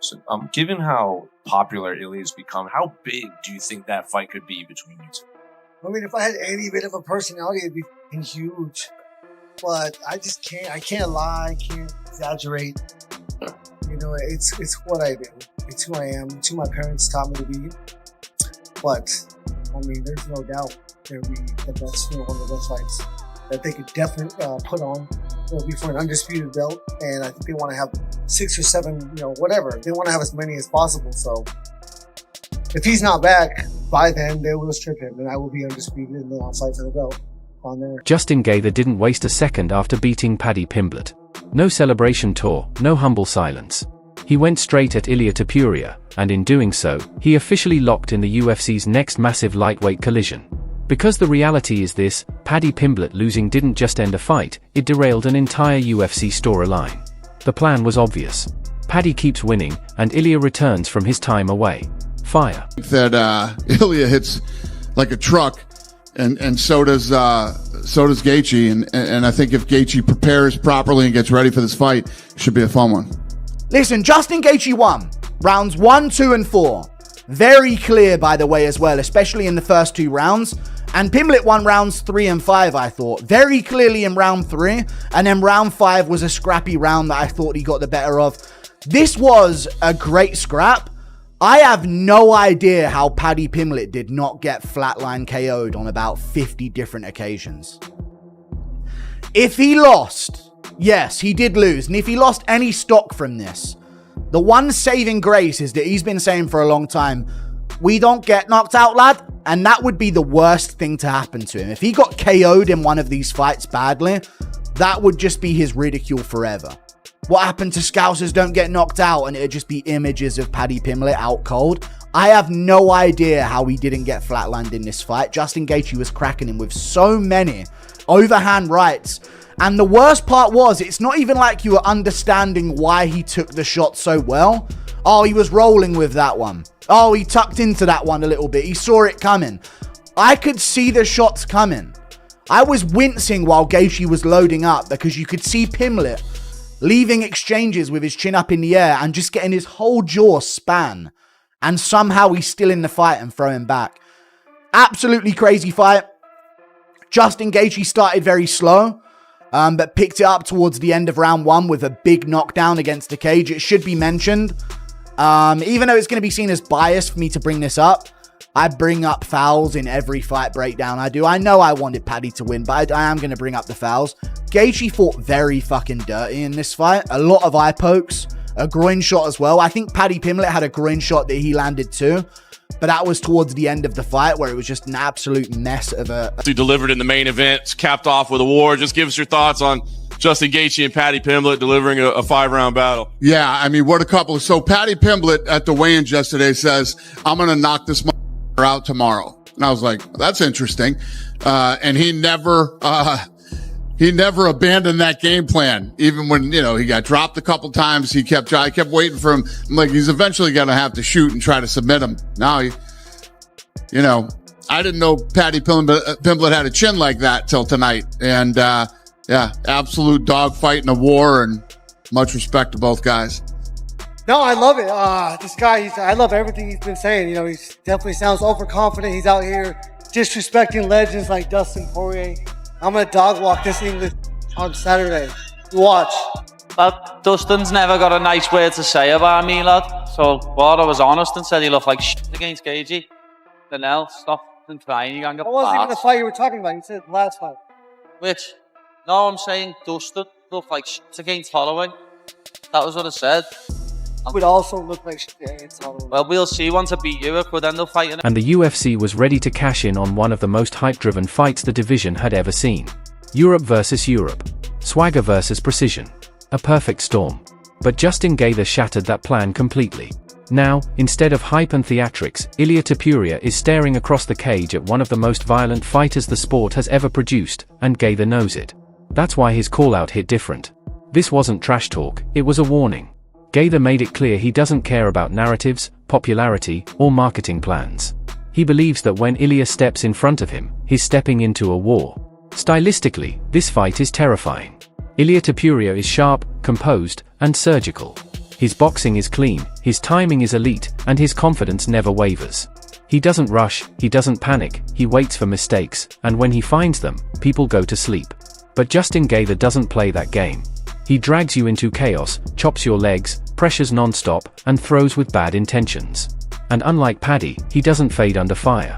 question. Given how popular Ilia's become, how big do you think that fight could be between you two? I mean, if I had any bit of a personality, it'd be fucking huge. But I just can't. I can't lie. I can't exaggerate. You know, it's what I do. It's who I am. It's who my parents taught me to be. But I mean, there's no doubt it'll be the best, one of the best fights that they could definitely put on. It'll be for an undisputed belt, and I think they want to have 6 or 7, whatever. They want to have as many as possible. So if he's not back by then, they will strip him, and I will be undisputed and then I'll fight for the belt on there. Justin Gaethje didn't waste a second after beating Paddy Pimblett. No celebration tour, no humble silence. He went straight at Ilia Topuria, and in doing so, he officially locked in the UFC's next massive lightweight collision. Because the reality is this, Paddy Pimblett losing didn't just end a fight, it derailed an entire UFC storyline. The plan was obvious. Paddy keeps winning, and Ilia returns from his time away. Fire. That Ilia hits like a truck, and so does Gaethje, and I think if Gaethje prepares properly and gets ready for this fight, it should be a fun one. Listen, Justin Gaethje won rounds 1, 2, and 4. Very clear, by the way, as well, especially in the first 2 rounds. And Pimblett won rounds 3 and 5, I thought. Very clearly in round 3. And then round 5 was a scrappy round that I thought he got the better of. This was a great scrap. I have no idea how Paddy Pimblett did not get flatline KO'd on about 50 different occasions. If he lost, yes, he did lose. And if he lost any stock from this, the one saving grace is that he's been saying for a long time, we don't get knocked out, lad. And that would be the worst thing to happen to him. If he got KO'd in one of these fights badly, that would just be his ridicule forever. What happened to Scousers don't get knocked out, and it'd just be images of Paddy Pimblett out cold. I have no idea how he didn't get flatlined in this fight. Justin Gaethje was cracking him with so many overhand rights. And the worst part was, it's not even like you were understanding why he took the shot so well. Oh, he was rolling with that one. Oh, he tucked into that one a little bit. He saw it coming. I could see the shots coming. I was wincing while Gaethje was loading up because you could see Pimblett leaving exchanges with his chin up in the air and just getting his whole jaw span. And somehow he's still in the fight and throwing back. Absolutely crazy fight. Justin Gaethje started very slow, but picked it up towards the end of round 1 with a big knockdown against the cage. It should be mentioned. Even though it's going to be seen as biased for me to bring this up, I bring up fouls in every fight breakdown I do. I know I wanted Paddy to win, but I am going to bring up the fouls. Gaethje fought very fucking dirty in this fight. A lot of eye pokes, a groin shot as well. I think Paddy Pimblett had a groin shot that he landed too, but that was towards the end of the fight where it was just an absolute mess of a... He delivered in the main event, capped off with a war. Just give us your thoughts on Justin Gaethje and Paddy Pimblett delivering a 5-round battle. Yeah, I mean, what a couple. So Paddy Pimblett at the weigh-ins yesterday says, I'm going to knock this motherfucker out tomorrow. And I was like, that's interesting. And he never abandoned that game plan. Even when, he got dropped a couple times, I kept waiting for him. I'm like, he's eventually going to have to shoot and try to submit him. Now, I didn't know Paddy Pimblett had a chin like that till tonight. And, yeah, absolute dogfight in a war, and much respect to both guys. No, I love it. This guy, I love everything he's been saying. He definitely sounds overconfident. He's out here disrespecting legends like Dustin Poirier. I'm going to dog walk this English on Saturday. Watch. But Dustin's never got a nice word to say about me, lad. So, I was honest and said he looked like shit against Gaethje. Then stop and trying. You can't get That wasn't even the fight you were talking about. You said last fight. Which? No, I'm saying Dustin looked like shit against Holloway. That was what I said. Would also look like shit against Holloway. Well, we'll see once I beat you. It could end up fighting. And the UFC was ready to cash in on one of the most hype-driven fights the division had ever seen. Europe versus Europe. Swagger versus precision. A perfect storm. But Justin Gaethje shattered that plan completely. Now, instead of hype and theatrics, Ilia Topuria is staring across the cage at one of the most violent fighters the sport has ever produced, and Gaethje knows it. That's why his call-out hit different. This wasn't trash talk, it was a warning. Gaethje made it clear he doesn't care about narratives, popularity, or marketing plans. He believes that when Ilia steps in front of him, he's stepping into a war. Stylistically, this fight is terrifying. Ilia Topuria is sharp, composed, and surgical. His boxing is clean, his timing is elite, and his confidence never wavers. He doesn't rush, he doesn't panic, he waits for mistakes, and when he finds them, people go to sleep. But Justin Gaethje doesn't play that game. He drags you into chaos, chops your legs, pressures non-stop, and throws with bad intentions. And unlike Paddy, he doesn't fade under fire.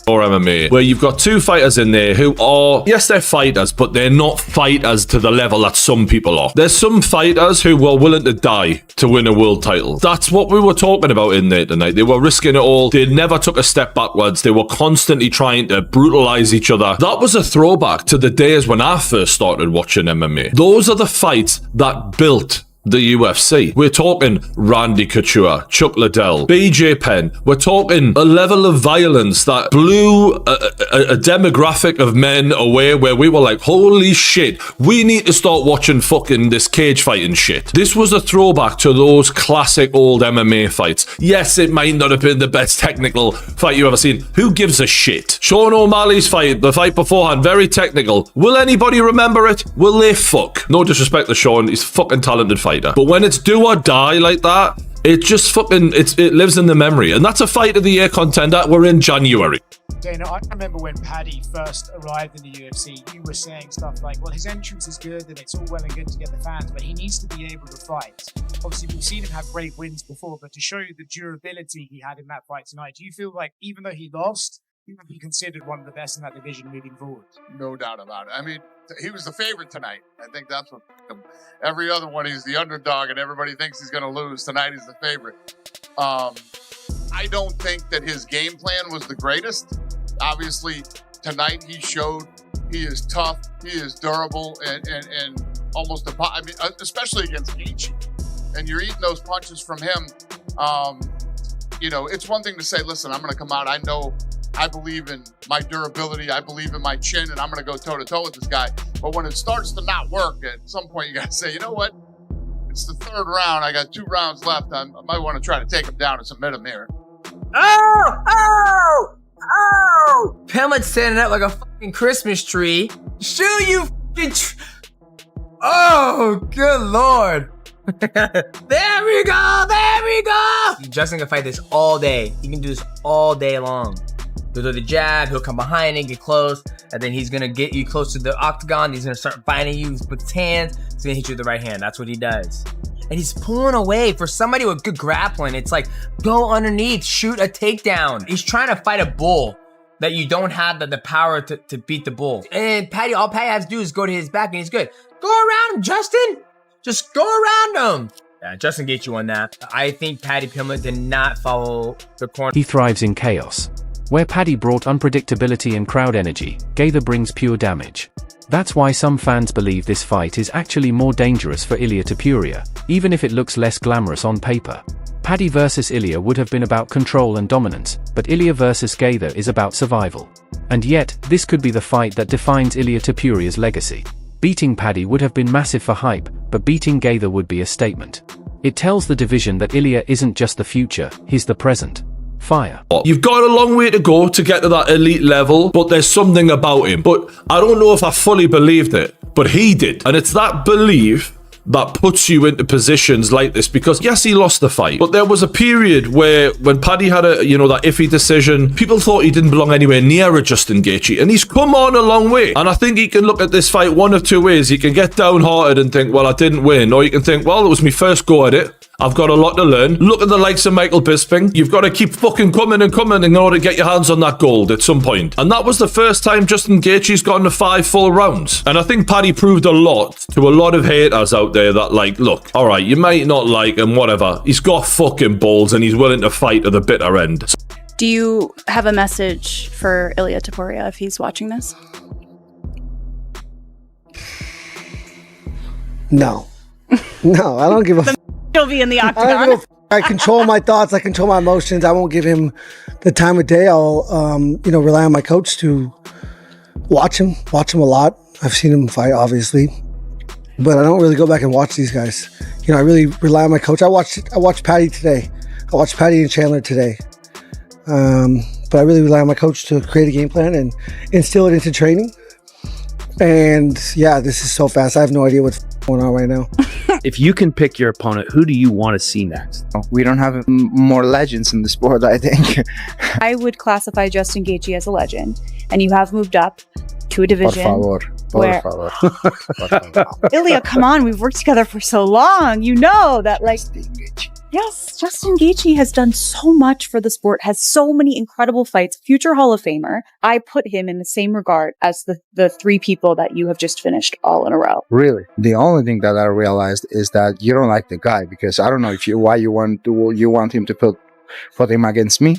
Or MMA, where you've got two fighters in there who are, yes, they're fighters, but they're not fighters to the level that some people are. There's some fighters who were willing to die to win a world title. That's what we were talking about in there tonight. They were risking it all. They never took a step backwards. They were constantly trying to brutalize each other. That was a throwback to the days when I first started watching MMA. Those are the fights that built the UFC. We're talking Randy Couture, Chuck Liddell, BJ Penn. We're talking a level of violence that blew a demographic of men away, where we were like, holy shit, we need to start watching fucking this cage fighting shit. This was a throwback to those classic old MMA fights. Yes, it might not have been the best technical fight you've ever seen. Who gives a shit? Sean O'Malley's fight, the fight beforehand, very technical. Will anybody remember it? Will they fuck? No disrespect to Sean, he's a fucking talented fighter. But when it's do or die like that, it just fucking, it lives in the memory. And that's a fight of the year contender. We're in January. Dana, I remember when Paddy first arrived in the UFC, you were saying stuff like, well, his entrance is good and it's all well and good to get the fans, but he needs to be able to fight. Obviously, we've seen him have great wins before, but to show you the durability he had in that fight tonight, do you feel like even though he lost, he would be considered one of the best in that division moving forward? No doubt about it. I mean, he was the favorite tonight. I think that's what every other one, he's the underdog and everybody thinks he's going to lose. Tonight he's the favorite. I don't think that his game plan was the greatest. Obviously, tonight he showed he is tough, he is durable, and almost especially against Gaethje. And you're eating those punches from him. You know, it's one thing to say, listen, I'm going to come out. I believe in my durability. I believe in my chin, and I'm going to go toe-to-toe with this guy. But when it starts to not work, at some point you got to say, you know what? It's the third round. I got 2 rounds left. I might want to try to take him down and submit him here. Oh! Pimlet's standing up like a fucking Christmas tree. Shoot, you fucking oh, good lord. There we go! Justin can fight this all day. He can do this all day long. He'll do the jab, he'll come behind and get close, and then he's gonna get you close to the octagon. He's gonna start fighting you with his hands. He's gonna hit you with the right hand. That's what he does. And he's pulling away. For somebody with good grappling, it's like, go underneath, shoot a takedown. He's trying to fight a bull that you don't have the power to beat the bull. And all Paddy has to do is go to his back and he's good. Go around him, Justin. Just go around him. Yeah, Justin Gaethje won that. I think Paddy Pimblett did not follow the corner. He thrives in chaos. Where Paddy brought unpredictability and crowd energy, Gaethje brings pure damage. That's why some fans believe this fight is actually more dangerous for Ilia Topuria, even if it looks less glamorous on paper. Paddy versus Ilia would have been about control and dominance, but Ilia versus Gaethje is about survival. And yet, this could be the fight that defines Ilia Topuria's legacy. Beating Paddy would have been massive for hype, but beating Gaethje would be a statement. It tells the division that Ilia isn't just the future, he's the present. Fire. You've got a long way to go to get to that elite level, but there's something about him. But I don't know if I fully believed it, but he did. And it's that belief that puts you into positions like this, because yes, he lost the fight, but there was a period where when Paddy had that iffy decision, people thought he didn't belong anywhere near a Justin Gaethje, and he's come on a long way. And I think he can look at this fight one of two ways. He can get downhearted and think, well, I didn't win, or you can think, well, it was my first go at it. I've got a lot to learn. Look at the likes of Michael Bisping. You've got to keep fucking coming in order to get your hands on that gold at some point. And that was the first time Justin Gaethje's gotten to 5 full rounds. And I think Paddy proved a lot to a lot of haters out there that, like, look, all right, you might not like him, whatever. He's got fucking balls and he's willing to fight to the bitter end. Do you have a message for Ilia Topuria if he's watching this? No. No, I don't give a He'll be in the octagon. I control my thoughts. I control my emotions. I won't give him the time of day. I'll, rely on my coach to watch him a lot. I've seen him fight, obviously, but I don't really go back and watch these guys. I really rely on my coach. I watched Paddy today. I watched Paddy and Chandler today. But I really rely on my coach to create a game plan and instill it into training. And yeah, this is so fast. I have no idea what's going on right now. If you can pick your opponent, who do you want to see next? We don't have more legends in the sport, I think. I would classify Justin Gaethje as a legend, and you have moved up to a division. Por favor. Ilia, come on, we've worked together for so long. You know that, like, yes, Justin Gaethje has done so much for the sport, has so many incredible fights, future Hall of Famer. I put him in the same regard as the three people that you have just finished all in a row. Really? The only thing that I realized is that you don't like the guy, because I don't know why you want him to put him against me.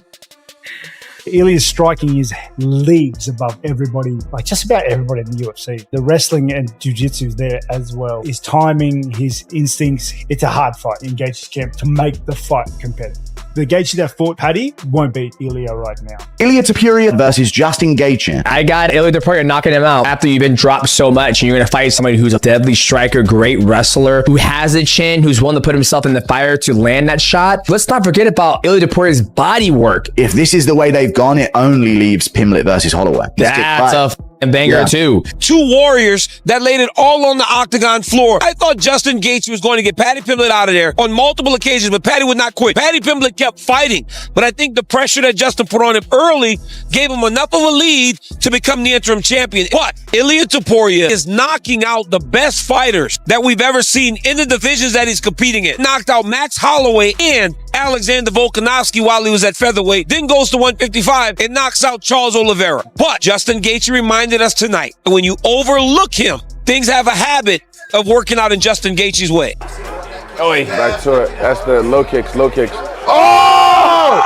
Ilia's striking is leagues above everybody, like just about everybody in the UFC. The wrestling and jiu-jitsu is there as well. His timing, his instincts, it's a hard fight in Gaethje's camp to make the fight competitive. The Gaethje that fought Paddy won't beat Ilia right now. Ilia Topuria versus Justin Gaethje. I got Ilia Topuria knocking him out after you've been dropped so much, and you're going to fight somebody who's a deadly striker, great wrestler, who has a chin, who's willing to put himself in the fire to land that shot. Let's not forget about Ilia Topuria's body work. If this is the way they've gone, it only leaves Pimblett versus Holloway. That's a banger too. Two warriors that laid it all on the octagon floor. I thought Justin Gaethje was going to get Paddy Pimblett out of there on multiple occasions, but Paddy would not quit. Paddy Pimblett kept fighting, but I think the pressure that Justin put on him early gave him enough of a lead to become the interim champion. But Ilia Topuria is knocking out the best fighters that we've ever seen in the divisions that he's competing in. Knocked out Max Holloway and Alexander Volkanovski while he was at featherweight, then goes to 155 and knocks out Charles Oliveira. But Justin Gaethje reminded us tonight, when you overlook him, things have a habit of working out in Justin Gaethje's way. Back to it. That's the low kicks, low kicks. Oh!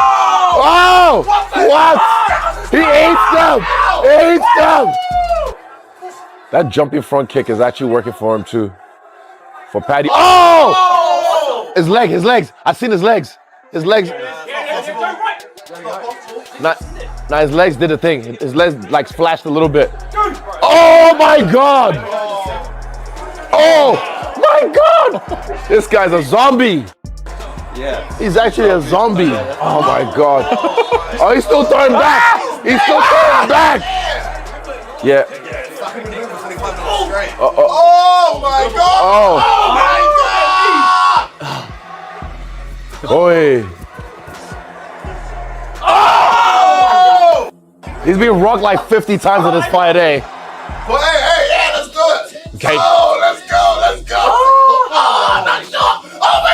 Oh! What? He ate them! That jumping front kick is actually working for him too. For Paddy. Oh! His legs. I've seen his legs. His legs. Now his legs did a thing. His legs like splashed a little bit. Oh my God! Oh my God! This guy's a zombie. Yeah. He's actually a zombie. Oh my God. Oh, he's still throwing back. He's still throwing back. Yeah. Oh my God! Oh my God! Boy. Oh! He's been rocked like 50 times in this fight, eh? Well, hey, yeah, let's do it. Okay. Oh, let's go. Oh, not sure. Oh my God!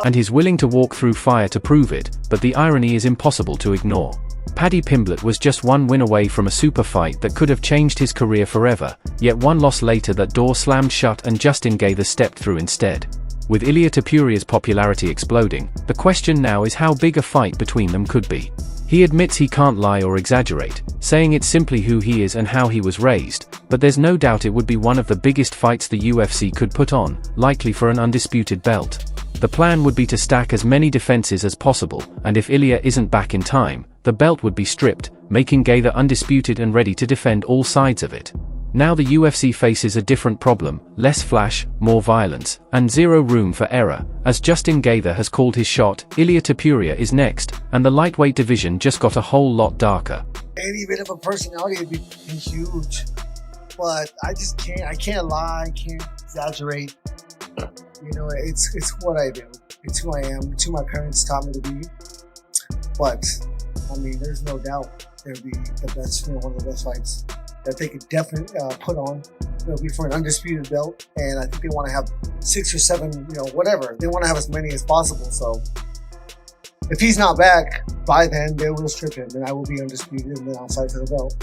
And he's willing to walk through fire to prove it, but the irony is impossible to ignore. Paddy Pimblett was just one win away from a super fight that could have changed his career forever, yet one loss later that door slammed shut and Justin Gaethje stepped through instead. With Ilia Topuria's popularity exploding, the question now is how big a fight between them could be. He admits he can't lie or exaggerate, saying it's simply who he is and how he was raised, but there's no doubt it would be one of the biggest fights the UFC could put on, likely for an undisputed belt. The plan would be to stack as many defenses as possible, and if Ilia isn't back in time, the belt would be stripped, making Gaethje undisputed and ready to defend all sides of it. Now the UFC faces a different problem, less flash, more violence, and zero room for error. As Justin Gaethje has called his shot, Ilia Topuria is next, and the lightweight division just got a whole lot darker. Any bit of a personality would be huge, but I can't lie, I can't exaggerate. You know, it's what I do. It's who I am. It's who my parents taught me to be. But, I mean, there's no doubt it'll be the best, one of the best fights that they could definitely put on. It'll be for an undisputed belt, and I think they want to have 6 or 7, whatever. They want to have as many as possible. So if he's not back by then, they will strip him, and I will be undisputed and then outside for the belt.